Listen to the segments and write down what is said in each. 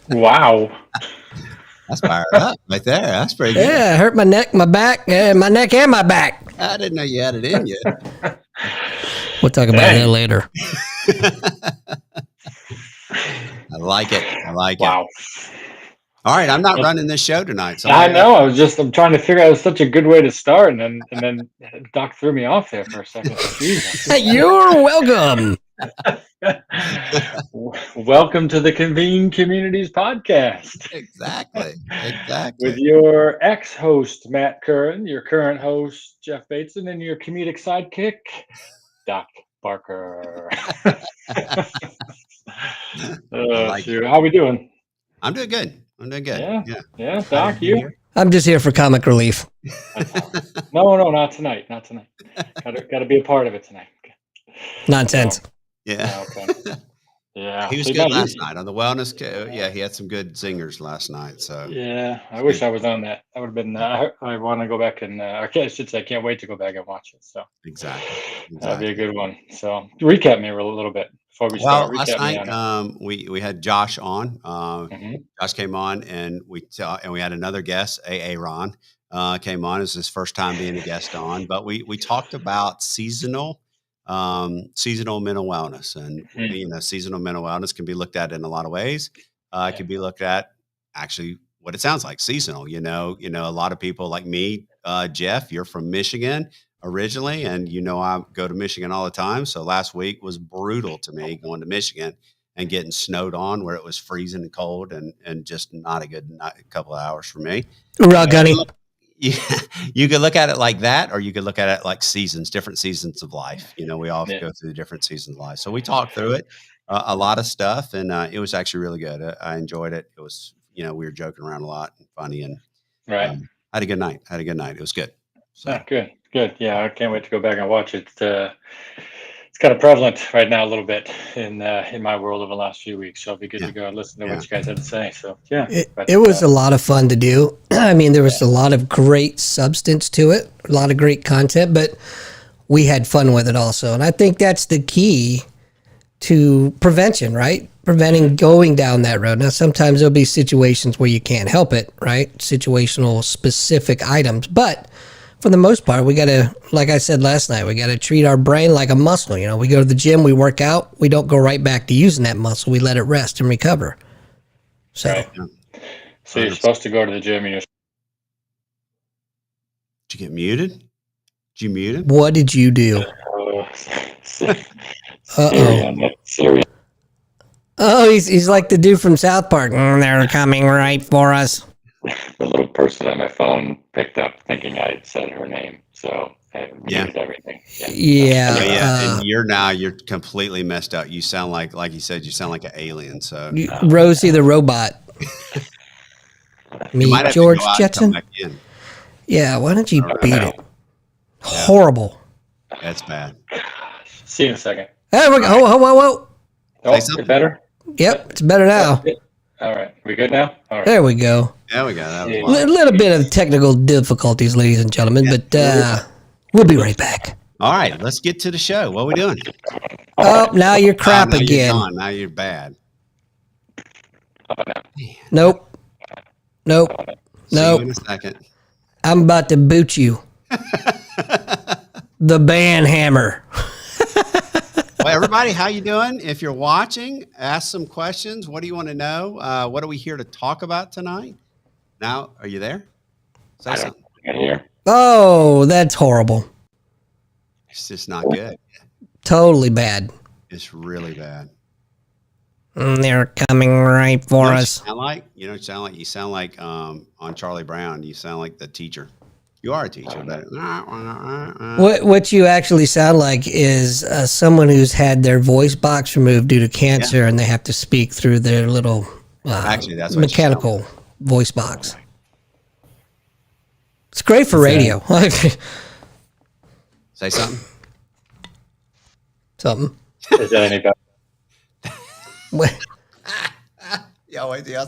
Wow. That's fired up right there. That's pretty good. Yeah, it hurt my neck, my back, my neck and my back. I didn't know you had it in you. We'll talk about that later. I like it. I like Wow. it. All right, I'm not running this show tonight. So I know. I'm trying to figure out. It was such a good way to start, and then Doc threw me off there for a second. You're welcome. Welcome to the Convene Communities Podcast. Exactly. With your ex-host Matt Curran, your current host Jeff Bateson, and your comedic sidekick Doc Barker. How we doing? I'm doing good. Yeah. Doc, you? I'm just here for comic relief. No, not tonight. Got to be a part of it tonight. Nonsense. Yeah. Okay. Yeah. He was good last night on the wellness. Yeah, he had some good zingers last night. So yeah, I wish I was on that. That would have been. I want to go back and I should say I can't wait to go back and watch it. So exactly. That'd be a good one. So recap me a little bit before we start. Last night we had Josh on. Josh came on and we had another guest, A. Ron, came on. It was his first time being a guest on, but we talked about seasonal mental wellness, and seasonal mental wellness can be looked at in a lot of ways. It can be looked at actually what it sounds like, seasonal. A lot of people like me, Jeff, you're from Michigan originally, and I go to Michigan all the time. So last week was brutal to me going to Michigan and getting snowed on where it was freezing and cold and just not a good couple of hours for me. Raw gunny. You could look at it like that, or you could look at it like different seasons of life. We all go through different seasons of life. So we talked through it, a lot of stuff, and it was actually really good. I enjoyed it. It was, we were joking around a lot and funny, and right. I had a good night. It was good. So. Good. Yeah, I can't wait to go back and watch it. It's kind of prevalent right now a little bit in my world over the last few weeks. So it'll be good to go and listen to what you guys had to say. So yeah, it was a lot of fun to do. I mean, there was a lot of great substance to it, a lot of great content, but we had fun with it also. And I think that's the key to prevention, right? Preventing going down that road. Now, sometimes there'll be situations where you can't help it, right? Situational specific items, but for the most part, we got to, like I said last night, we got to treat our brain like a muscle. We go to the gym, we work out, we don't go right back to using that muscle. We let it rest and recover. So, So you're supposed to go to the gym and you're. Did you get muted? Did you mute him? What did you do? Serious. Oh, he's like the dude from South Park. They're coming right for us. The little person on my phone picked up thinking I said her name, so I muted everything. Yeah. And you're completely messed up. You sound like you said, you sound like an alien. So Rosie the robot. Me, George Jetson. Yeah, why don't you beat it? Yeah. Horrible. That's bad. See you in a second. Hey, whoa. Oh, is it better? Yep, it's better now. All right. We good now? All right. There we go. There we go. A little bit of technical difficulties, ladies and gentlemen, but we'll be right back. All right, let's get to the show. What are we doing? Oh, now you're crap again. Now you're bad. Nope. See you in a second. I'm about to boot you. The band hammer. Well, everybody, how you doing? If you're watching, ask some questions. What do you want to know? What are we here to talk about tonight? Now, are you there? Say something. Here. Oh, that's horrible. It's just not good. Totally bad. It's really bad. They're coming right for us. You sound like on Charlie Brown. You sound like the teacher. You are a teacher, but what you actually sound like is someone who's had their voice box removed due to cancer, and they have to speak through their little that's mechanical voice box. It's great for radio. Say something. Something. Is that any better?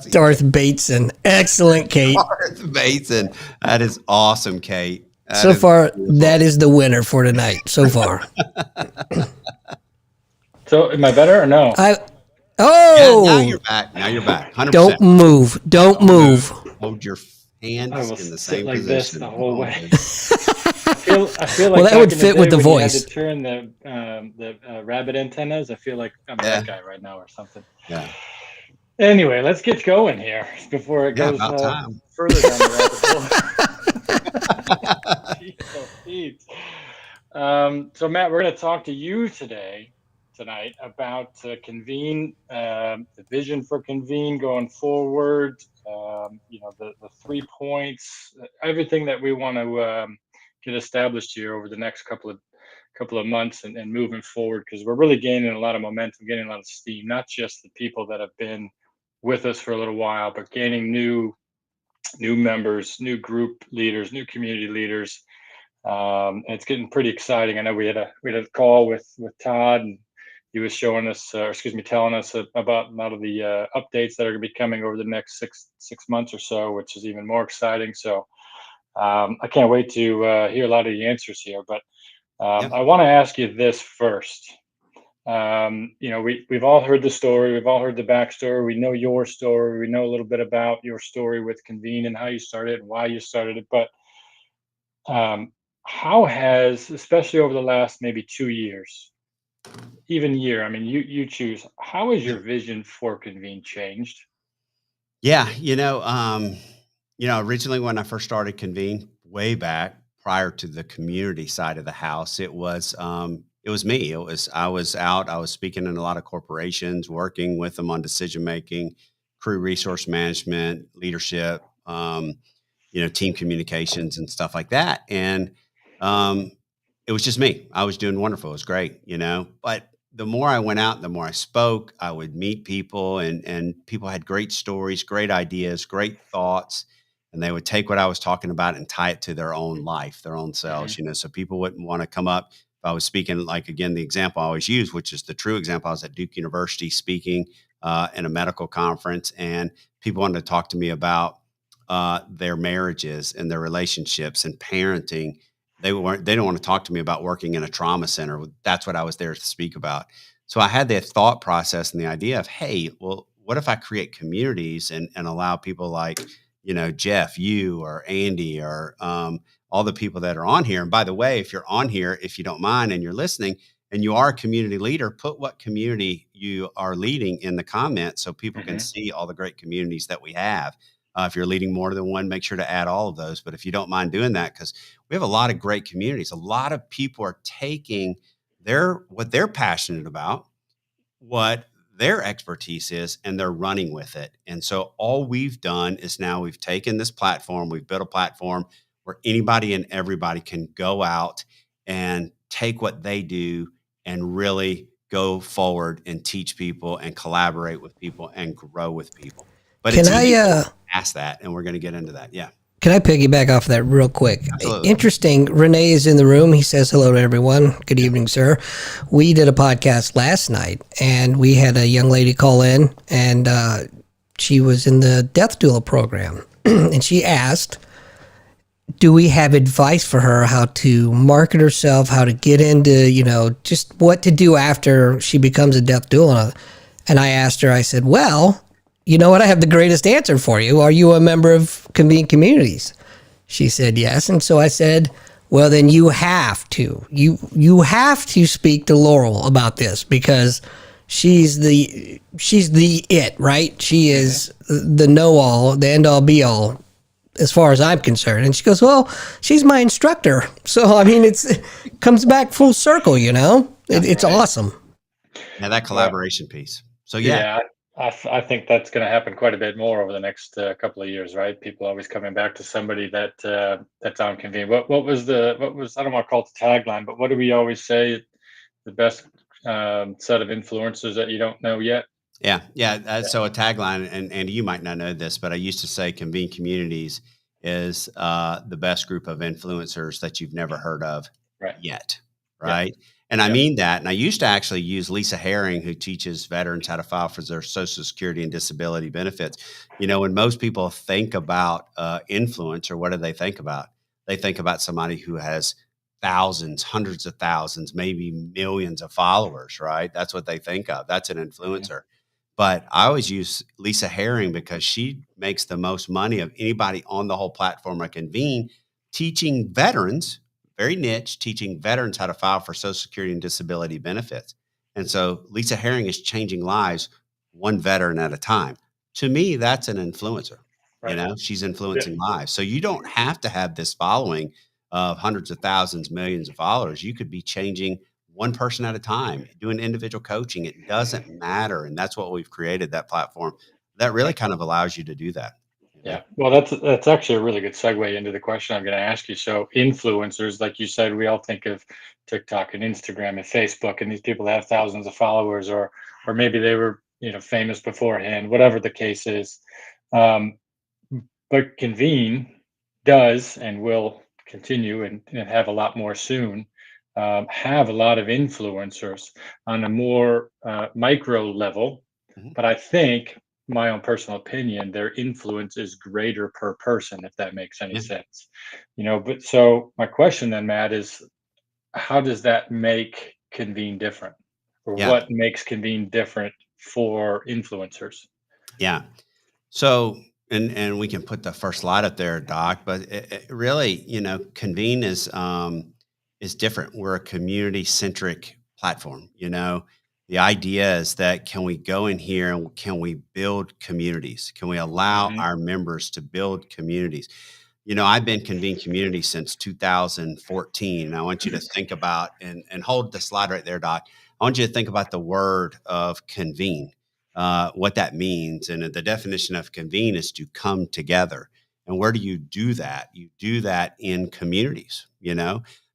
Darth Bateson. Excellent, Kate. Darth Bateson. That is awesome, Kate. That is the winner for tonight, so far. So, am I better or no? Yeah, now Oh, you're back. Now you're back. 100%. don't move. Don't move. Hold your I hands will in the sit same like this the position. whole Oh, way. goodness. I feel Well, like that back would in the fit with day the when you had to voice. turn the rabbit antennas. I feel like I'm Yeah. that guy right now or something. Yeah. Anyway, let's get going here before it Yeah. goes About time. further down the rabbit hole. Jeez, oh, Pete. So Matt, we're going to talk to you tonight about Convene, the vision for Convene going forward. The 3 points, everything that we want to get established here over the next couple of months and moving forward, because we're really gaining a lot of momentum, getting a lot of steam. Not just the people that have been with us for a little while, but gaining new members, new group leaders, new community leaders. And it's getting pretty exciting. I know we had a call with Todd, and he was showing us, telling us about a lot of the updates that are going to be coming over the next six months or so, which is even more exciting. So I can't wait to hear a lot of the answers here. But Yeah. I want to ask you this first. We've all heard the story, we've all heard the backstory, we know your story, we know a little bit about your story with Convene and how you started and why you started it. But how has, especially over the last maybe 2 years, even year, I mean, you choose, how has Yeah. your vision for Convene changed? Yeah. Originally when I first started Convene way back prior to the community side of the house, it was me. I was out, I was speaking in a lot of corporations, working with them on decision making, crew resource management, leadership, team communications and stuff like that. And um, it was just me. I was doing wonderful. It was great. But the more I went out, the more I spoke, I would meet people, and people had great stories, great ideas, great thoughts, and they would take what I was talking about and tie it to their own life, their own Hmm. selves. So people wouldn't want to come up. If I was speaking, like again, the example I always use, which is the true example, I was at Duke University speaking in a medical conference, and people wanted to talk to me about their marriages and their relationships and parenting. They don't want to talk to me about working in a trauma center. That's what I was there to speak about. So I had that thought process and the idea of, hey, well, what if I create communities and allow people like, Jeff, you or Andy or all the people that are on here. And by the way, if you're on here, if you don't mind and you're listening and you are a community leader, put what community you are leading in the comments so people can Hmm. see all the great communities that we have. If you're leading more than one, make sure to add all of those. But if you don't mind doing that, because we have a lot of great communities, a lot of people are taking what they're passionate about, what their expertise is, and they're running with it. And so all we've done is now we've taken this platform, we've built a platform where anybody and everybody can go out and take what they do and really go forward and teach people and collaborate with people and grow with people. But Can it's I easy past that, and we're going to get into that. Yeah, can I piggyback off of that real quick? absolutely. Interesting. Renee is in the room. He says hello to everyone. Good evening, sir. We did a podcast last night, and we had a young lady call in, and she was in the death doula program, and she asked, do we have advice for her how to market herself, how to get into, just what to do after she becomes a death doula? And I asked her, I said, well, you know what? I have the greatest answer for you. Are you a member of Convene Communities? She said yes. And so I said, well, then you have to. You have to speak to Laurel about this, because she's the it, right? She is the know all, the end all be all, as far as I'm concerned. And she goes, well, she's my instructor. So, I mean, it comes back full circle, it's Right. awesome. Yeah, that collaboration piece. So Yeah, I think that's going to happen quite a bit more over the next couple of years, right? People always coming back to somebody that's on Convene. What was I don't want to call it the tagline, but what do we always say? The best set of influencers that you don't know yet. Yeah. So a tagline, and you might not know this, but I used to say Convene Communities is the best group of influencers that you've never heard of Right. yet, Yep. right? And I Yep. mean that. And I used to actually use Lisa Herring, who teaches veterans how to file for their Social Security and disability benefits. When most people think about influencer, what do they think about? They think about somebody who has thousands, hundreds of thousands, maybe millions of followers, right? That's what they think of. That's an Mhm. influencer. But I always use Lisa Herring because she makes the most money of anybody on the whole platform at Convene, teaching veterans, very niche, teaching veterans how to file for Social Security and disability benefits. And so Lisa Herring is changing lives one veteran at a time. To me, that's an influencer. You Right. know, she's Yeah. influencing lives. So you don't have to have this following of hundreds of thousands, millions of followers. You could be changing one person at a time, doing individual coaching. It doesn't matter. And that's what we've created, that platform that really Right. kind of allows you to do that. You know? Yeah. Well, that's actually a really good segue into the question I'm going to ask you. So influencers, like you said, we all think of TikTok and Instagram and Facebook, and these people that have thousands of followers, or maybe they were, famous beforehand, whatever the case is. Um, but Convene does and will continue and have a lot more soon. Have a lot of influencers on a more micro level, Mhm. but I think, my own personal opinion, their influence is greater per person, if that makes any Yeah. sense. But so my question then, Matt, is how does that make Convene different? Or Yeah. what makes Convene different for influencers? Yeah. So, and we can put the first slide up there, Doc. But it really, Convene is different. We're a community centric platform. The idea is that can we go in here and can we build communities? Can we allow Hmm. our members to build communities? I've been Convene Community since 2014. And I want you to think about and hold the slide right there, Doc. I want you to think about the word of convene, what that means. And the definition of convene is to come together. And where do you do that? You do that in communities.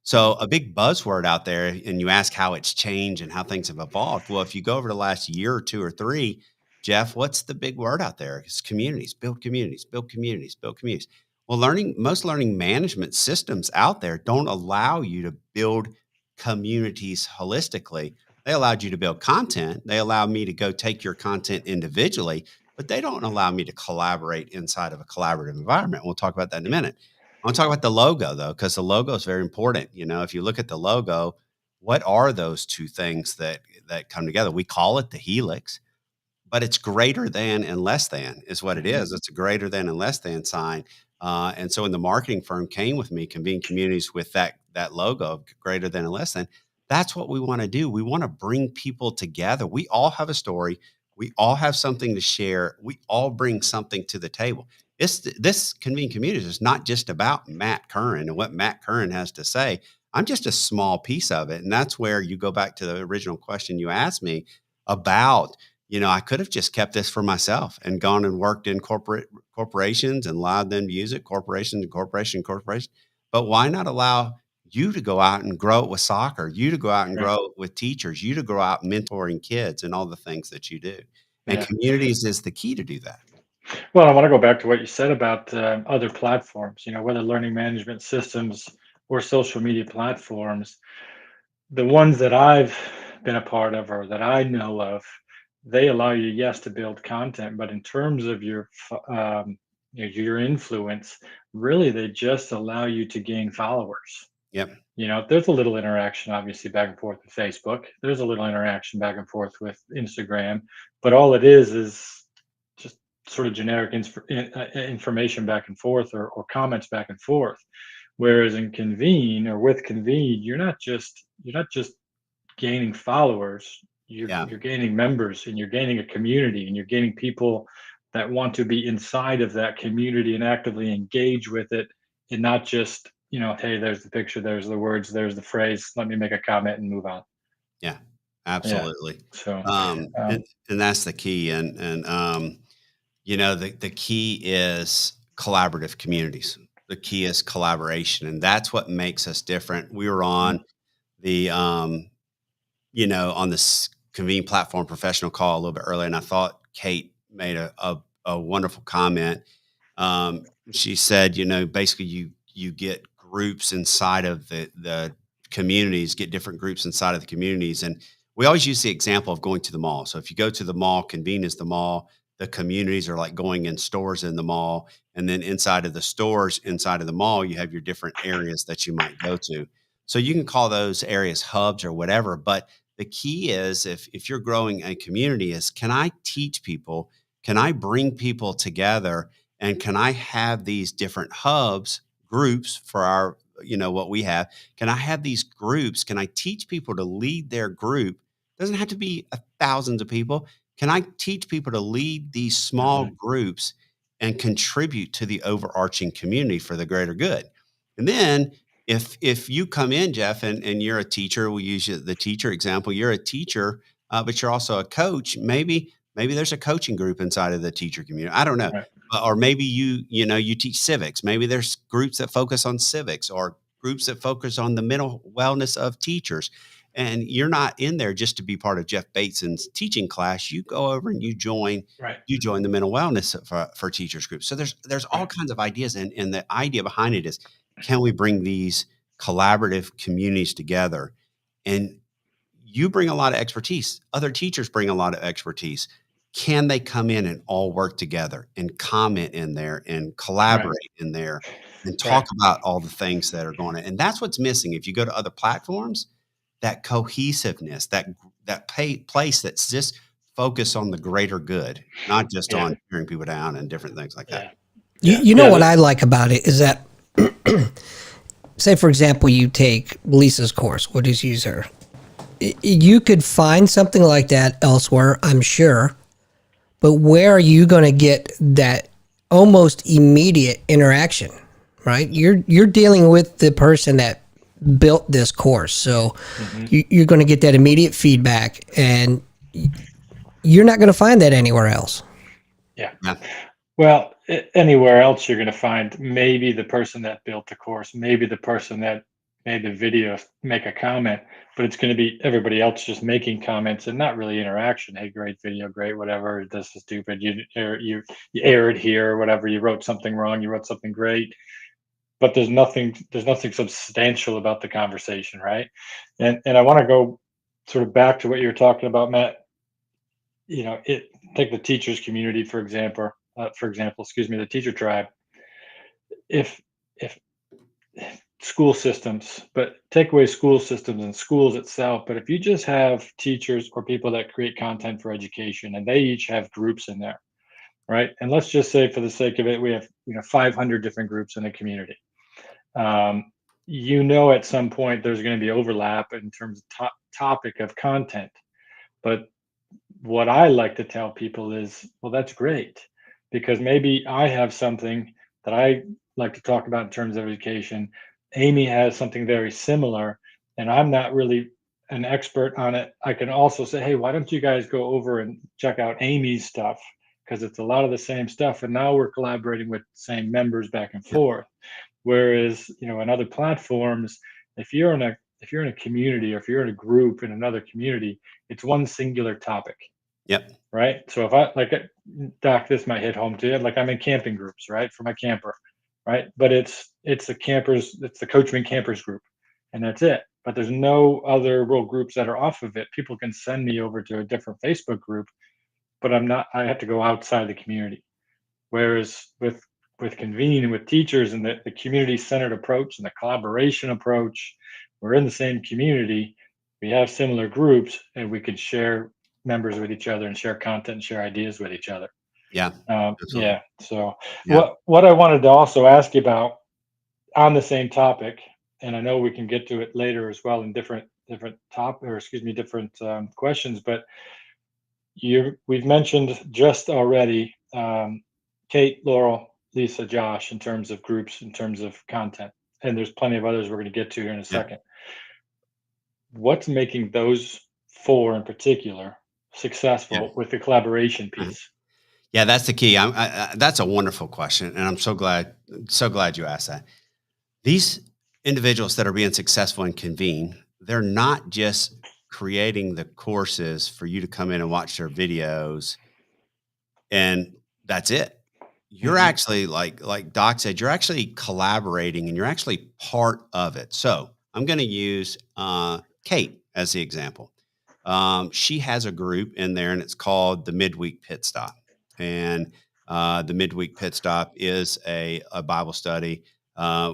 So a big buzzword out there, and you ask how it's changed and how things have evolved. Well, if you go over the last year or two or three, Jeff, what's the big word out there? It's communities, build communities, build communities, build communities. Well, most learning management systems out there don't allow you to build communities holistically. They allowed you to build content. They allow me to go take your content individually, but they don't allow me to collaborate inside of a collaborative environment. We'll talk about that in a minute. I want to talk about the logo though, because the logo is very important. If you look at the logo, what are those two things that come together? We call it the helix, but it's greater than and less than is what it Hmm. is. It's a greater than and less than sign. And so when the marketing firm came with me, Convene Communities, with that logo of greater than and less than, that's what we want to do. We want to bring people together. We all have a story. We all have something to share. We all bring something to the table. This Convene Communities is not just about Matt Curran and what Matt Curran has to say. I'm just a small piece of it. And that's where you go back to the original question you asked me about, I could have just kept this for myself and gone and worked in corporations and allowed them to use it, corporations and corporation. But why not allow you to go out and grow it with soccer, you to go out and Right. grow it with teachers, you to grow out mentoring kids and all the things that you do. And Yeah. communities is the key to do that. Well, I want to go back to what you said about other platforms, whether learning management systems or social media platforms. The ones that I've been a part of or that I know of, they allow you, yes, to build content, but in terms of your influence, really, they just allow you to gain followers. Yep. There's a little interaction, obviously, back and forth with Facebook. There's a little interaction back and forth with Instagram, but all it is just sort of generic information back and forth, or comments back and forth. Whereas in Convene, or with Convene, you're not just gaining followers. You're Yeah. you're gaining members, and you're gaining a community, and you're gaining people that want to be inside of that community and actively engage with it, and not just, hey, there's the picture, there's the words, there's the phrase, let me make a comment and move on. Yeah. Yeah. Absolutely. So, Um, um, and, and that's the key. The key is collaborative communities. The key is collaboration, and that's what makes us different. We were mhm, on the on this Convene platform professional call a little bit earlier, and I thought Kate made a wonderful comment. She said, basically you get groups inside of the communities, get different groups inside of the communities, and we always use the example of going to the mall. So if you go to the mall, Convene is the mall. The communities are like going in stores in the mall, and then inside of the stores, inside of the mall, you have your different areas that you might go to. So you can call those areas hubs or whatever, but the key is if you're growing a community is, can I teach people? Can I bring people together? And can I have these different hubs, groups for our, what we have? Can I have these groups? Can I teach people to lead their group? Doesn't have to be thousands of people. Can I teach people to lead these small groups and contribute to the overarching community for the greater good? And then if you come in, Jeff, and you're a teacher, we use the teacher example. You're a teacher, but you're also a coach. Maybe there's a coaching group inside of the teacher community. I don't know. Right. Or maybe you teach civics. Maybe there's groups that focus on civics, or groups that focus on the mental wellness of teachers. And you're not in there just to be part of Jeff Bateson's teaching class. You go over and you join the mental wellness for teachers group. So there's all kinds of ideas. And the idea behind it is, can we bring these collaborative communities together? And you bring a lot of expertise. Other teachers bring a lot of expertise. Can they come in and all work together and comment in there and collaborate in there and talk about all the things that are going on? And that's what's missing. If you go to other platforms, that cohesiveness, that place that's just focused on the greater good, not just on tearing people down and different things like that. You know what I like about it is that, say, for example, you take Lisa's course. We'll just use her. You could find something like that elsewhere, I'm sure. But where are you going to get that almost immediate interaction, right? You're dealing with the person that built this course. So you're going to get that immediate feedback, and you're not going to find that anywhere else. Yeah. Well, anywhere else you're going to find maybe the person that built the course, maybe the person that made the video make a comment, but it's going to be everybody else just making comments and not really interaction. Hey, great video, great, whatever. This is stupid. You aired here, or whatever. You wrote something wrong. You wrote something great, but there's nothing substantial about the conversation, right? And I want to go sort of back to what you were talking about, Matt. Take the teachers community, for example, the teacher tribe. If school systems, but take away school systems and schools itself, but if you just have teachers or people that create content for education, and they each have groups in there, right? And let's just say, for the sake of it, we have 500 different groups in a community. At some point there's going to be overlap in terms of topic of content, but what I like to tell people is, well, that's great, because maybe I have something that I like to talk about in terms of education. Amy has something very similar, and I'm not really an expert on it. I can also say, hey, why don't you guys go over and check out Amy's stuff, because it's a lot of the same stuff, and now we're collaborating with the same members back and forth. Whereas, in other platforms, if you're in a community, or if you're in a group in another community, it's one singular topic. Yep. Right. So if I Doc, this might hit home to you. Like, I'm in camping groups, right, for my camper, right? But it's the Coachman campers group, and that's it. But there's no other real groups that are off of it. People can send me over to a different Facebook group, but I have to go outside the community. Whereas with Convene and with teachers and the community-centered approach and the collaboration approach, we're in the same community. We have similar groups, and we can share members with each other and share content and share ideas with each other. Yeah. So what I wanted to also ask you about on the same topic, and I know we can get to it later as well in different questions, but we've mentioned just already Kate, Laurel, Lisa, Josh, in terms of groups, in terms of content, and there's plenty of others we're going to get to here in a second. What's making those four in particular successful with the collaboration piece? Yeah, that's the key. That's a wonderful question, and I'm so glad you asked that. These individuals that are being successful in Convene, they're not just creating the courses for you to come in and watch their videos, and that's it. You're actually, like Doc said, you're actually collaborating, and you're actually part of it. So I'm going to use Kate as the example. She has a group in there, and it's called the Midweek Pit Stop. And the Midweek Pit Stop is a Bible study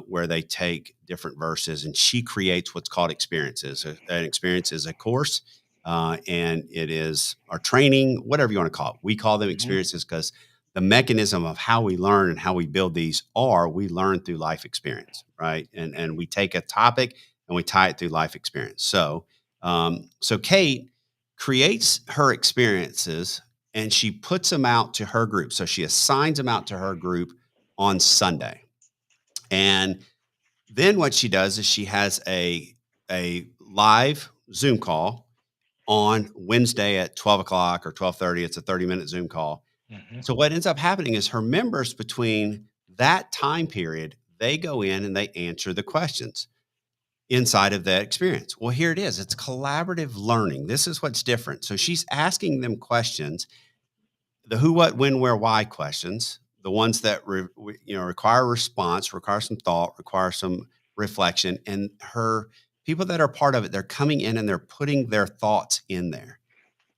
where they take different verses, and she creates what's called experiences. An experience is a course, And it is our training, whatever you want to call it. We call them experiences because the mechanism of how we learn and how we build these we learn through life experience, right? And we take a topic and we tie it through life experience. So Kate creates her experiences and she puts them out to her group. So she assigns them out to her group on Sunday. And then what she does is she has a live Zoom call on Wednesday at 12 o'clock or 12:30. It's a 30-minute Zoom call. So what ends up happening is her members between that time period, they go in and they answer the questions inside of that experience. Well, here it is. It's collaborative learning. This is what's different. So she's asking them questions, the who, what, when, where, why questions, the ones that require response, require some thought, require some reflection, and her people that are part of it, they're coming in and they're putting their thoughts in there.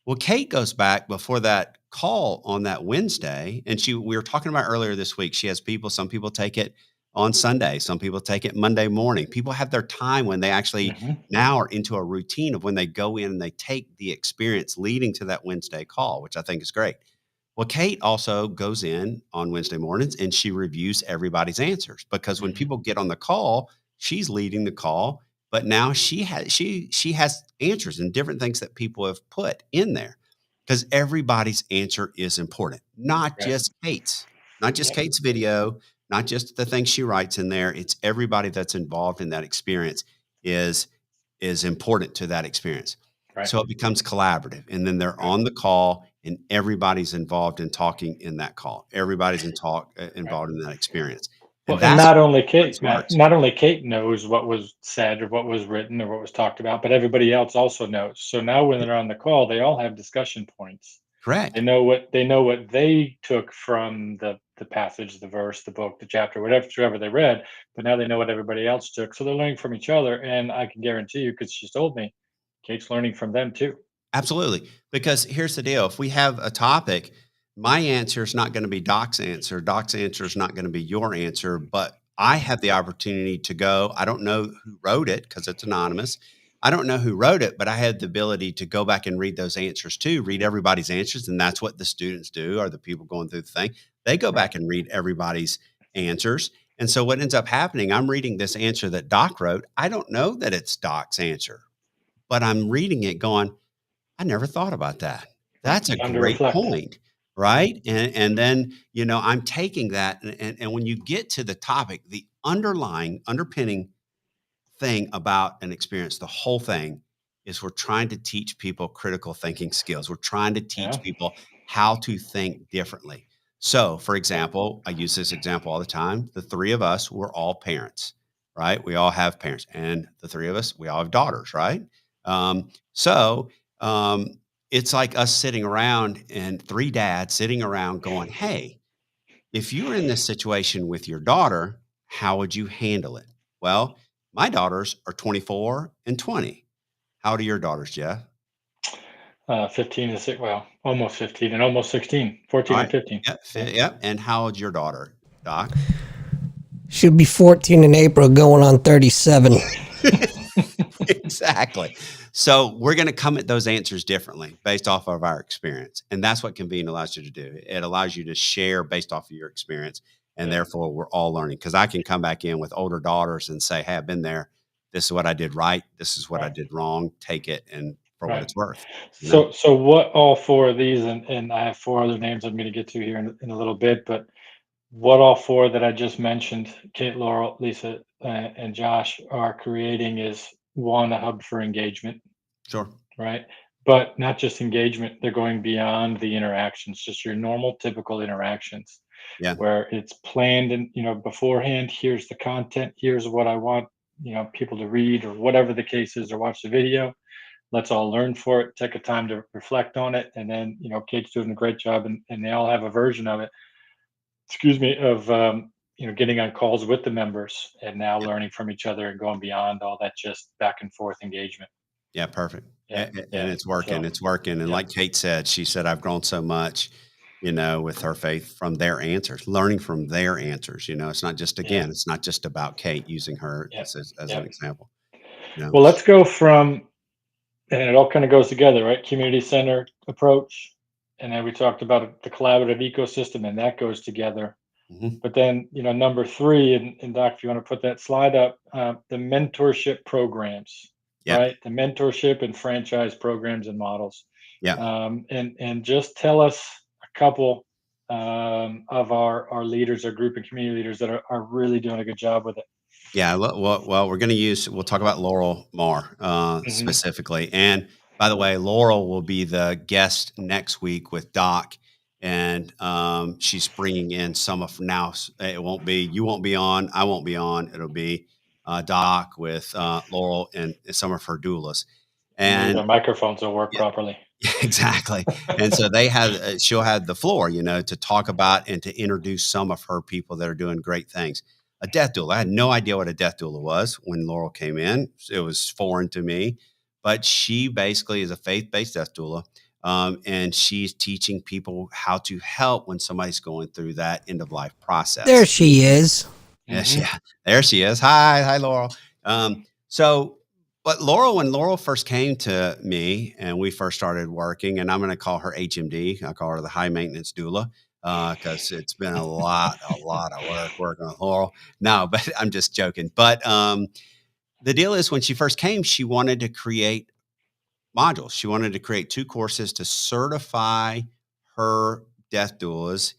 Well, Kate goes back before that call on that Wednesday, and we were talking about earlier this week. She has people. Some people take it on Sunday. Some people take it Monday morning. People have their time when they actually now are into a routine of when they go in and they take the experience leading to that Wednesday call, which I think is great. Well, Kate also goes in on Wednesday mornings and she reviews everybody's answers because when people get on the call, she's leading the call, but now she has answers and different things that people have put in there because everybody's answer is important, not just Kate's, Kate's video, not just the things she writes in there. It's everybody that's involved in that experience is important to that experience. Right. So it becomes collaborative, and then they're on the call and everybody's involved in talking in that call. Everybody's involved in that experience. And not only Kate knows what was said or what was written or what was talked about, but everybody else also knows. So now when they're on the call, they all have discussion points. Correct. They know what they took from the passage, the verse, the book, the chapter, whatever they read, but now they know what everybody else took. So they're learning from each other. And I can guarantee you, because she's told me, Kate's learning from them too. Absolutely. Because here's the deal. If we have a topic, my answer is not going to be Doc's answer. Doc's answer is not going to be your answer, but I have the opportunity to go. I don't know who wrote it because it's anonymous. I don't know who wrote it, but I had the ability to go back and read those answers too, read everybody's answers. And that's what the students do, or the people going through the thing. They go back and read everybody's answers. And so what ends up happening, I'm reading this answer that Doc wrote. I don't know that it's Doc's answer, but I'm reading it going, I never thought about that. That's a great point. Right. And then, I'm taking that. And when you get to the topic, the underpinning thing about an experience, the whole thing is we're trying to teach people critical thinking skills. We're trying to teach people how to think differently. So, for example, I use this example all the time. The three of us, we're all parents, right? We all have parents. And the three of us, we all have daughters, right? So it's like us sitting around and three dads sitting around going, hey, if you were in this situation with your daughter, how would you handle it? Well, my daughters are 24 and 20. How old are your daughters, Jeff? 15 and 6. Well, almost 15 and almost 16, 14 and 15. Yep. And how old's your daughter, Doc? She'll be 14 in April, going on 37. Exactly. So we're going to come at those answers differently based off of our experience. And that's what Convene allows you to do. It allows you to share based off of your experience. And therefore, we're all learning. Because I can come back in with older daughters and say, hey, I've been there. This is what I did right. This is what I did wrong. Take it and for what it's worth. So what all four of these, and I have four other names I'm going to get to here in a little bit, but what all four that I just mentioned, Kate, Laurel, Lisa, and Josh, are creating is one, a hub for engagement. Sure. Right. But not just engagement, they're going beyond the interactions, just your normal, typical interactions. Yeah. Where it's planned and, beforehand, here's the content, here's what I want, people to read or whatever the case is, or watch the video. Let's all learn for it, take a time to reflect on it. And then, Kate's doing a great job and they all have a version of it, of getting on calls with the members and now learning from each other and going beyond all that just back and forth engagement. Yeah, perfect. And it's working. It's working. And like Kate said, she said, I've grown so much, with her faith from their answers, learning from their answers. It's not just, it's not just about Kate, using her as an example. Well, let's go from and it all kind of goes together, right? Community center approach. And then we talked about the collaborative ecosystem, and that goes together. Mhm. But then, number three, and Doc, if you want to put that slide up, the mentorship programs, Yeah. right? The mentorship and franchise programs and models. Yeah. And just tell us a couple of our leaders, our group and community leaders that are really doing a good job with it. Yeah, well, we'll talk about Laurel more Hmm. specifically. And by the way, Laurel will be the guest next week with Doc, and she's bringing in some of now. It won't be you won't be on, I won't be on. It'll be Doc with Laurel and some of her doulas, Maybe and their microphones will work properly. exactly. And so they have, she'll have the floor, to talk about and to introduce some of her people that are doing great things. A death doula. I had no idea what a death doula was when Laurel came in. It was foreign to me, but she basically is a faith-based death doula. And she's teaching people how to help when somebody's going through that end of life There process. she is. Yes, Hmm. yeah. There she is. Hi, Laurel. So, but Laurel, when Laurel first came to me and we first started working, and I'm going to call her HMD. I call her the high maintenance doula because it's been a lot of work working with Laurel. No, but I'm just joking. But the deal is, when she first came, she wanted to create modules. She wanted to create 2 courses to certify her death doulas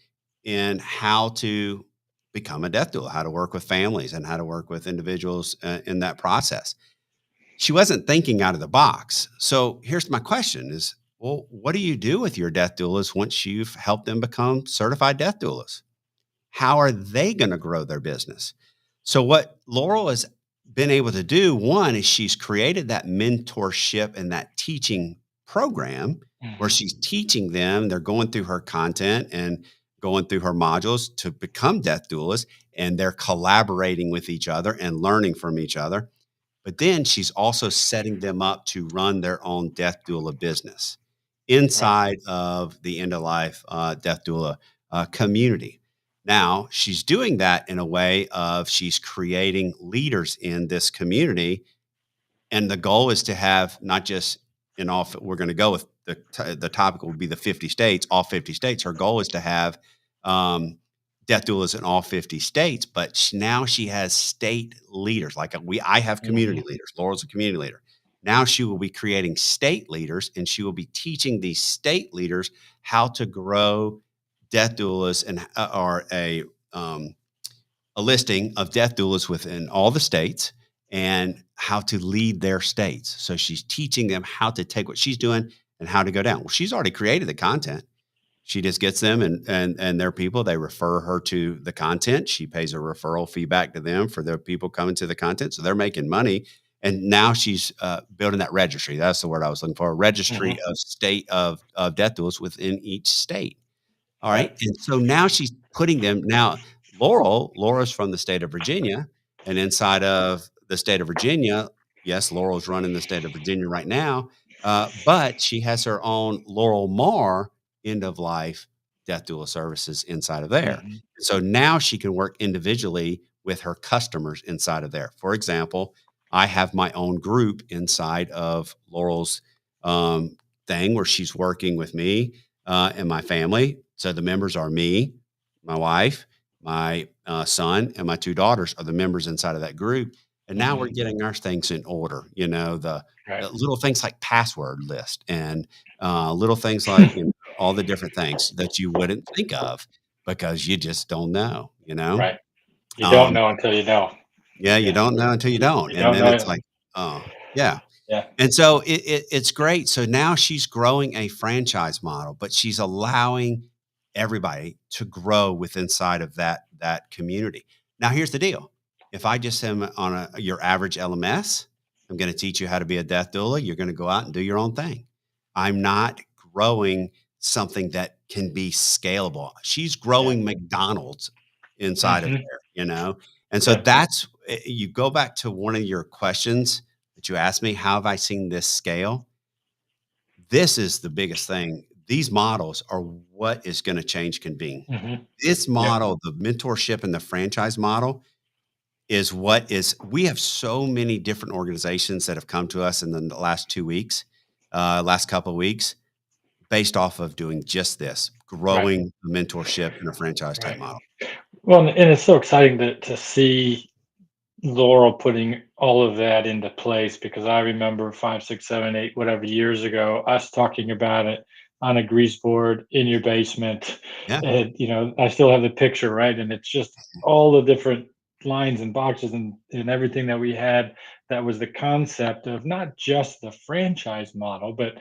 in how to become a death doula, how to work with families and how to work with individuals in that process. She wasn't thinking out of the box. So here's my question is, well, what do you do with your death doulas once you've helped them become certified death doulas? How are they going to grow their business? So what Laurel has been able to do, one is she's created that mentorship and that teaching program where Hmm. she's teaching them, they're going through her content and going through her modules to become death doulas, and they're collaborating with each other and learning from each other. But then she's also setting them up to run their own death doula business Right. inside of the end of life death doula community. Now, she's doing that in a way of she's creating leaders in this community, and the goal is to have not just in all, we're going to go with the topic will be the 50 states, all 50 states. Her goal is to have um, death doulas in all 50 states, but now she has state leaders. Like I have community Hmm. leaders. Laurel's a community leader. Now she will be creating state leaders, and she will be teaching these state leaders how to grow death doulas and um, a listing of death doulas within all the states and how to lead their states. So she's teaching them how to take what she's doing and how to go down. Well, she's already created the content. She just gets them and their people. They refer her to the content. She pays a referral fee back to them for their people coming to the content. So they're making money. And now she's building that registry. That's the word I was looking for. A registry Hmm. of state of death doulas within each state. All right. Right. And so now she's putting them now. Laura's from the state of Virginia. And inside of the state of Virginia, yes, Laurel's running the state of Virginia right now. But she has her own Laurel Mar end of life death doula services inside of there. Hmm. So now she can work individually with her customers inside of there. For example, I have my own group inside of Laurel's thing where she's working with me and my family. So the members are me, my wife, my son, and my 2 daughters are the members inside of that group. And now we're Hmm. getting our things in order. Right. The little things like password list and little things like all the different things that you wouldn't think of because you just don't know. Right. You don't Um, know until you know. yeah, you Yeah. don't know until you don't, You and don't then know it's it. like, oh, yeah. Yeah. And so it's great. So now she's growing a franchise model, but she's allowing everybody to grow with inside of that community. Now, here's the deal. If I just am on your average LMS, I'm going to teach you how to be a death doula. You're going to go out and do your own thing. I'm not growing something that can be scalable. She's Yeah. growing McDonald's inside of Hmm. there. And so Yeah. that's you go back to one of your questions that you asked me, how have I seen this scale? This is the biggest thing. These models are what is going to change Convene. Hmm. This Yep. model, the mentorship and the franchise model, we have so many different organizations that have come to us in the last 2 weeks. last couple of weeks based off of doing just this, Right. growing a mentorship in a franchise type Right. model. Well, and it's so exciting to see Laurel putting all of that into place, because I remember 5, 6, 7, 8, whatever years ago, us talking about it on a grease board in your basement. Yeah. And, I still have the picture, right? And it's just all the different lines and boxes and everything that we had. That was the concept of not just the franchise model, but,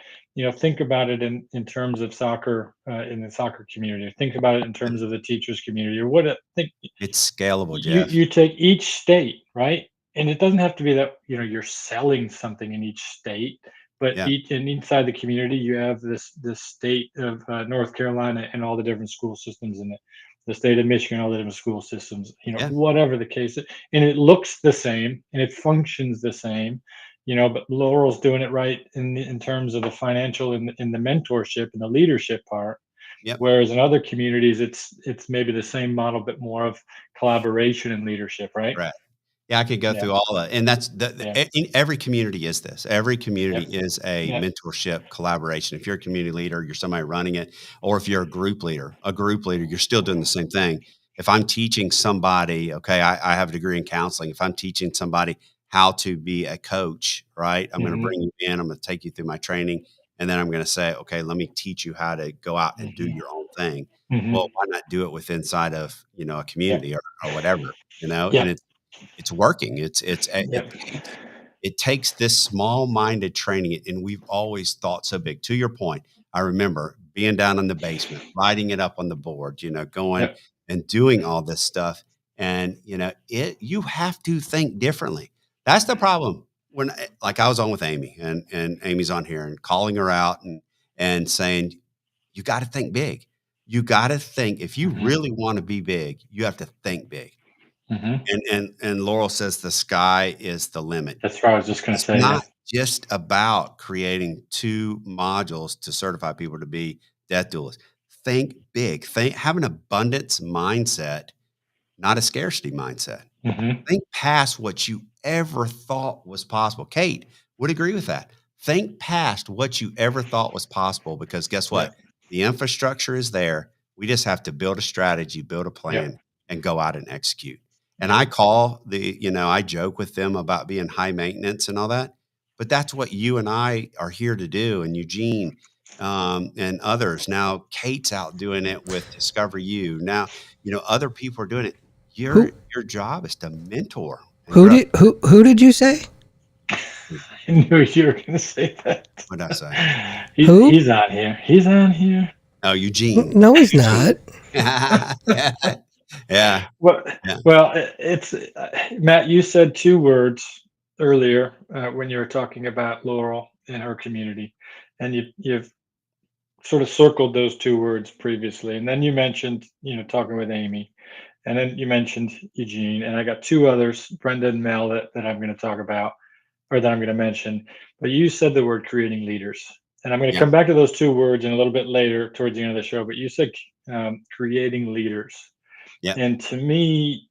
think about it in terms of soccer, in the soccer community. Think about it in terms of the teachers community, or think It's scalable, you Jeff. you take each state, right? And it doesn't have to be that, you're selling something in each state, but Yeah. each and inside the community, you have this state of North Carolina and all the different school systems in it, the state of Michigan, all the different school systems, Yeah. whatever the case is, and it looks the same and it functions the same, but Laurel's doing it right in terms of the financial and in the mentorship and the leadership part. Yep. Whereas in other communities, it's maybe the same model, but more of collaboration and leadership, right? Right. Yeah, I could go Yeah, through all that, and that's yeah, in every community is this. Every community yep, is a yep, mentorship collaboration. If you're a community leader, you're somebody running it, or if you're a group leader, you're still doing the same thing. If I'm teaching somebody, okay, I have a degree in counseling. If I'm teaching somebody how to be a coach, right? I'm going to mhm, bring you in. I'm going to take you through my training, and then I'm going to say, okay, let me teach you how to go out and do mhm, your own thing. Well, mhm, why not do it with inside of a yep, community or whatever, and yep, it's working. It yep, takes this small-minded training, and we've always thought so big. To your point, I remember being down in the basement, writing it up on the board, going yep, and doing all this stuff. And you have to think differently. That's the problem. When like I was on with Amy, and Amy's on here, and calling her out and saying, you got to think big. You got to think, if you mhm, really want to be big, you have to think big. mhm. And Laurel says the sky is the limit. That's what I was just gonna It's say. Yeah. not just about creating 2 modules to certify people to be death doulas. Think big. Have an abundance mindset, not a scarcity mindset. Mhm, Think past what you ever thought was possible. Kate would agree with that. Think past what you ever thought was possible, because guess yep, what? The infrastructure is there. We just have to build a strategy, build a yep, plan, and go out and execute. And yep, I joke with them about being high maintenance and all that, but that's what you and I are here to do. And Eugene, and others. Now Kate's out doing it with Discover You. Now, other people are doing it. Your Who your job is to mentor and who grow. did who did you say? I knew you were gonna say that. What did I say? Who? He's on here. He's on here. Oh, Eugene. No, he's Eugene. not. Yeah. Yeah. Well, Yeah. well, it's Matt. You said two words earlier when you were talking about Laurel and her community, and you've sort of circled those two words previously, and then you mentioned talking with Amy, and then you mentioned Eugene, and I got two others, Brenda and Mel, that I'm going to talk about, or that I'm going to mention. But you said the word creating leaders, and I'm going to Yeah. come back to those two words in a little bit later towards the end of the show. But you said creating leaders, Yeah. and to me,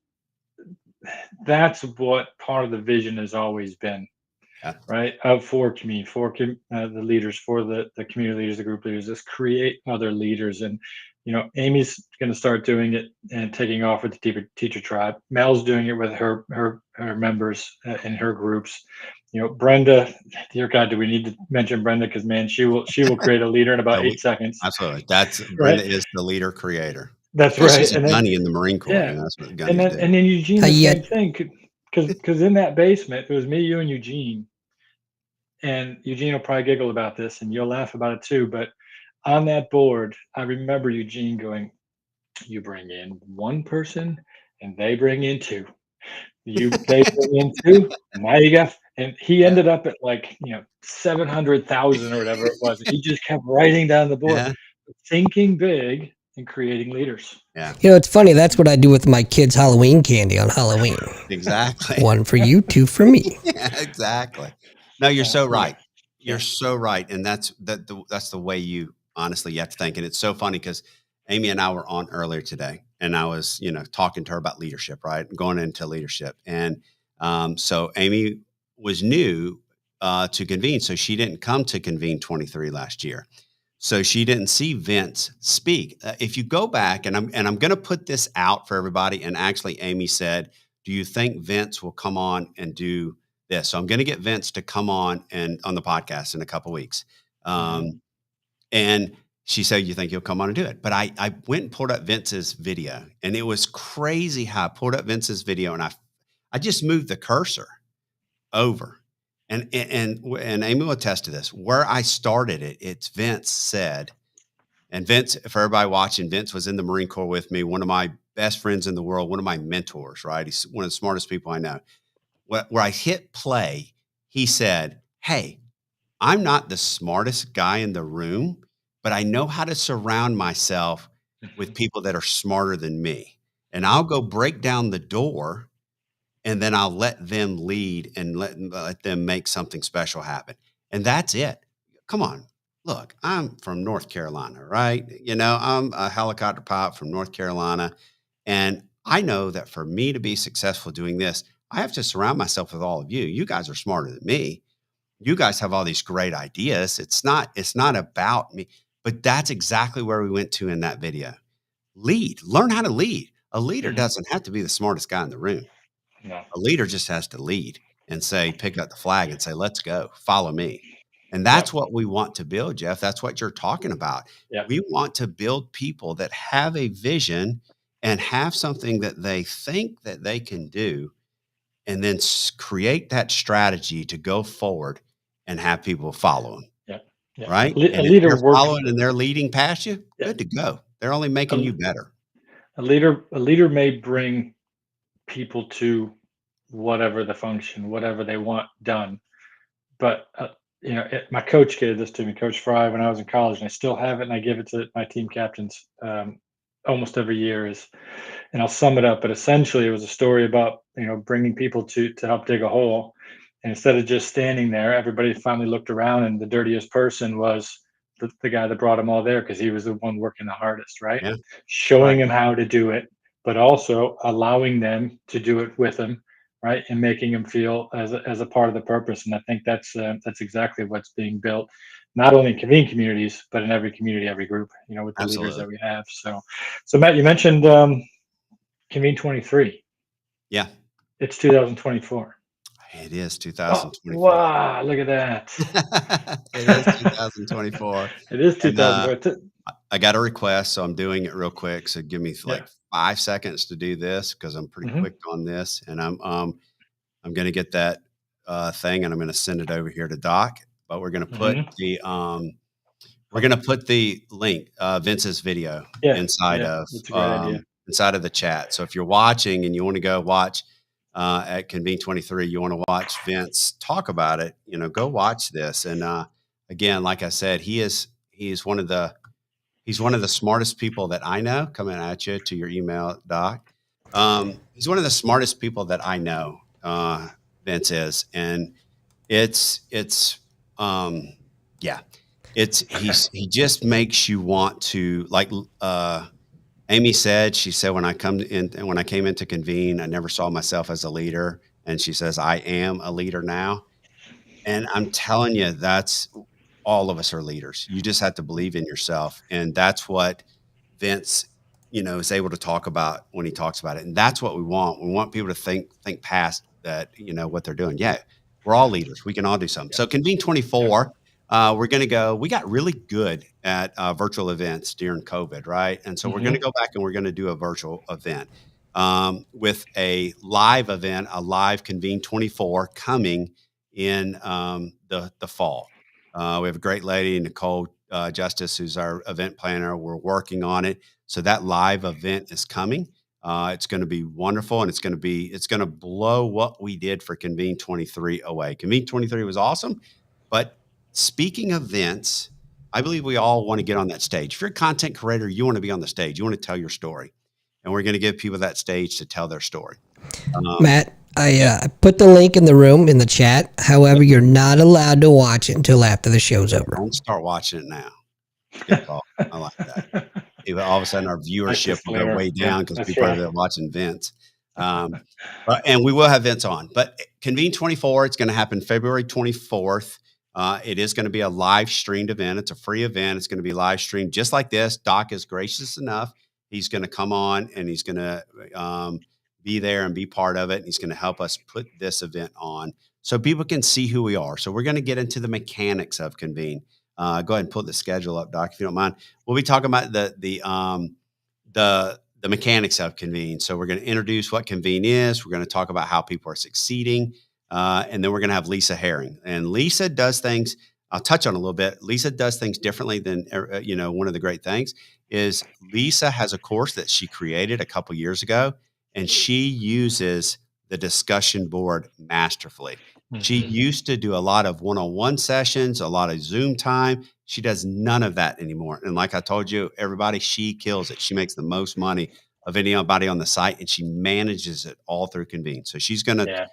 that's what part of the vision has always been, Yeah. right? Of for community, the leaders, for the community leaders, the group leaders, just create other leaders. And Amy's going to start doing it and taking off with the teacher tribe. Mel's doing it with her members in her groups. Brenda, dear God, do we need to mention Brenda? Because man, she will create a leader in No, about 8 seconds, absolutely. That's right? Brenda is the leader creator. That's And right. she's a And then gunny in the Marine Corps. yeah, That's what and gunnies then do. and then Eugene, the Yeah. same thing. Because in that basement, it was me, you, and Eugene. And Eugene will probably giggle about this, and you'll laugh about it too. But on that board, I remember Eugene going, "You bring in one person, and they bring in two. They bring in two, and now you got." And he Yeah. ended up at 700,000 or whatever it was. He just kept writing down the board, Yeah. thinking big and creating leaders. Yeah. It's funny. That's what I do with my kids' Halloween candy on Halloween. Exactly. One for you, two for me. Yeah, exactly. No, you're so Yeah, right. You're yeah, so right, and that's the way you have to think. And it's so funny because Amy and I were on earlier today, and I was talking to her about leadership, right, going into leadership, and so Amy was new, to Convene. So she didn't come to Convene 23 last year. So she didn't see Vince speak. If you go back, and I'm going to put this out for everybody. And actually, Amy said, "Do you think Vince will come on and do this?" So I'm going to get Vince to come on the podcast in a couple weeks. And she said, "You think he'll come on and do it?" But I went and pulled up Vince's video, and it was crazy how I pulled up Vince's video, and I just moved the cursor over. And Amy will attest to this. Where I started it, it's Vince said, and Vince, for everybody watching, Vince was in the Marine Corps with me, one of my best friends in the world, one of my mentors, right? He's one of the smartest people I know. Where I hit play, he said, "Hey, I'm not the smartest guy in the room, but I know how to surround myself with people that are smarter than me. And I'll go break down the door, and then I'll let them lead and let them make something special happen." And that's it. Come on. Look, I'm from North Carolina, right? I'm a helicopter pilot from North Carolina. And I know that for me to be successful doing this, I have to surround myself with all of you. You guys are smarter than me. You guys have all these great ideas. It's not about me, but that's exactly where we went to in that video. Learn how to lead. A leader doesn't have to be the smartest guy in the room. No. A leader just has to lead and say, pick up the flag and say, "Let's go, follow me." And that's what we want to build, Jeff. That's what you're talking about. Yep. We want to build people that have a vision and have something that they think that they can do, and then create that strategy to go forward and have people follow them. Yeah. Right? A And leader if they're following and they're leading past you, good to go. They're only making you better. A leader may bring people to whatever the function, whatever they want done. But my coach gave this to me, Coach Fry, when I was in college, and I still have it, and I give it to my team captains almost every year. And I'll sum it up, but essentially, it was a story about bringing people to help dig a hole. And instead of just standing there, everybody finally looked around, and the dirtiest person was the guy that brought them all there, because he was the one working the hardest, right? Yeah. Showing them how to do it, but also allowing them to do it with them, right? And making them feel as a part of the purpose. And I think that's exactly what's being built, not only in Convene communities, but in every community, every group, with the leaders that we have. So Matt, you mentioned Convene 23. Yeah. It's 2024. It is 2024. Wow, look at that. It is 2024. It is 2024. I got a request, so I'm doing it real quick. So give me 5 seconds to do this, because I'm pretty quick on this. And I'm going to get that thing, and I'm going to send it over here to Doc. But we're going to put the link, Vince's video, inside of the chat. So if you're watching and you want to go watch at Convene 23, you want to watch Vince talk about it, go watch this. And again, like I said, he's one of the smartest people that I know. Coming at you to your email, Doc. He's one of the smartest people that I know. Vince is, and he just makes you want to, like Amy said. She said, when I came into Convene, I never saw myself as a leader. And she says, I am a leader now. And I'm telling you, that's all of us are leaders. You just have to believe in yourself. And that's what Vince, is able to talk about when he talks about it. And that's what we want. We want people to think past that, what they're doing. Yeah, we're all leaders. We can all do something. Yeah. So Convene 24, we're going to go. We got really good at virtual events during COVID, right? And so we're going to go back and we're going to do a virtual event with a live event, a live Convene 24 coming in the fall. We have a great lady, Nicole Justice, who's our event planner. We're working on it. So that live event is coming. It's going to be wonderful, and it's going to blow what we did for Convene 23 away. Convene 23 was awesome, but speaking of events, I believe we all want to get on that stage. If you're a content creator, you want to be on the stage. You want to tell your story, and we're going to give people that stage to tell their story. Matt, I put the link in the room in the chat. However, you're not allowed to watch it until after the show's over. Don't start watching it now. I like that. All of a sudden, our viewership will go way down because people are watching Vince. And we will have events on. But Convene 24, it's going to happen February 24th. It is going to be a live streamed event. It's a free event. It's going to be live streamed just like this. Doc is gracious enough. He's going to come on and he's going to be there and be part of it. And he's going to help us put this event on so people can see who we are. So we're going to get into the mechanics of Convene. Go ahead and pull the schedule up, Doc, if you don't mind. We'll be talking about the mechanics of Convene. So we're going to introduce what Convene is. We're going to talk about how people are succeeding. And then we're going to have Lisa Herring. And Lisa does things, I'll touch on a little bit. Lisa does things differently than, one of the great things is Lisa has a course that she created a couple years ago, and she uses the discussion board masterfully. She used to do a lot of one-on-one sessions, a lot of Zoom time. She does none of that anymore. And like I told you, everybody, she kills it. She makes the most money of anybody on the site, and she manages it all through Convene. So she's going to,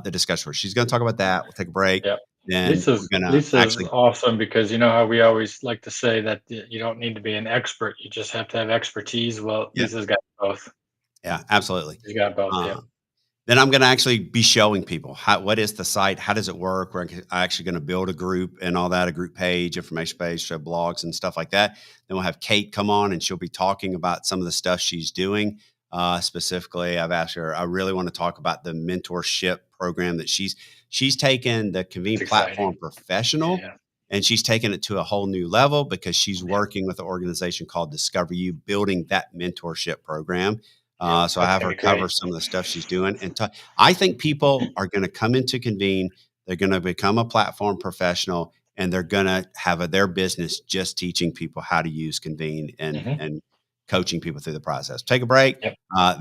the discussion, she's going to talk about that. We'll take a break. Yep. Then Lisa's awesome because you know how we always like to say that you don't need to be an expert. You just have to have expertise. Well, Lisa's got both. Yeah, absolutely. She's got both. Then I'm going to actually be showing people what is the site, how does it work. We're actually going to build a group and all that, a group page, information page, show blogs and stuff like that. Then we'll have Kate come on and she'll be talking about some of the stuff she's doing. Specifically, I've asked her, I really want to talk about the mentorship program that she's taken the Convene platform professional and she's taken it to a whole new level because she's working with an organization called Discover You, building that mentorship program. So I have her cover some of the stuff she's doing. And I think people are going to come into Convene. They're going to become a platform professional and they're going to have their business just teaching people how to use Convene and coaching people through the process. Take a break.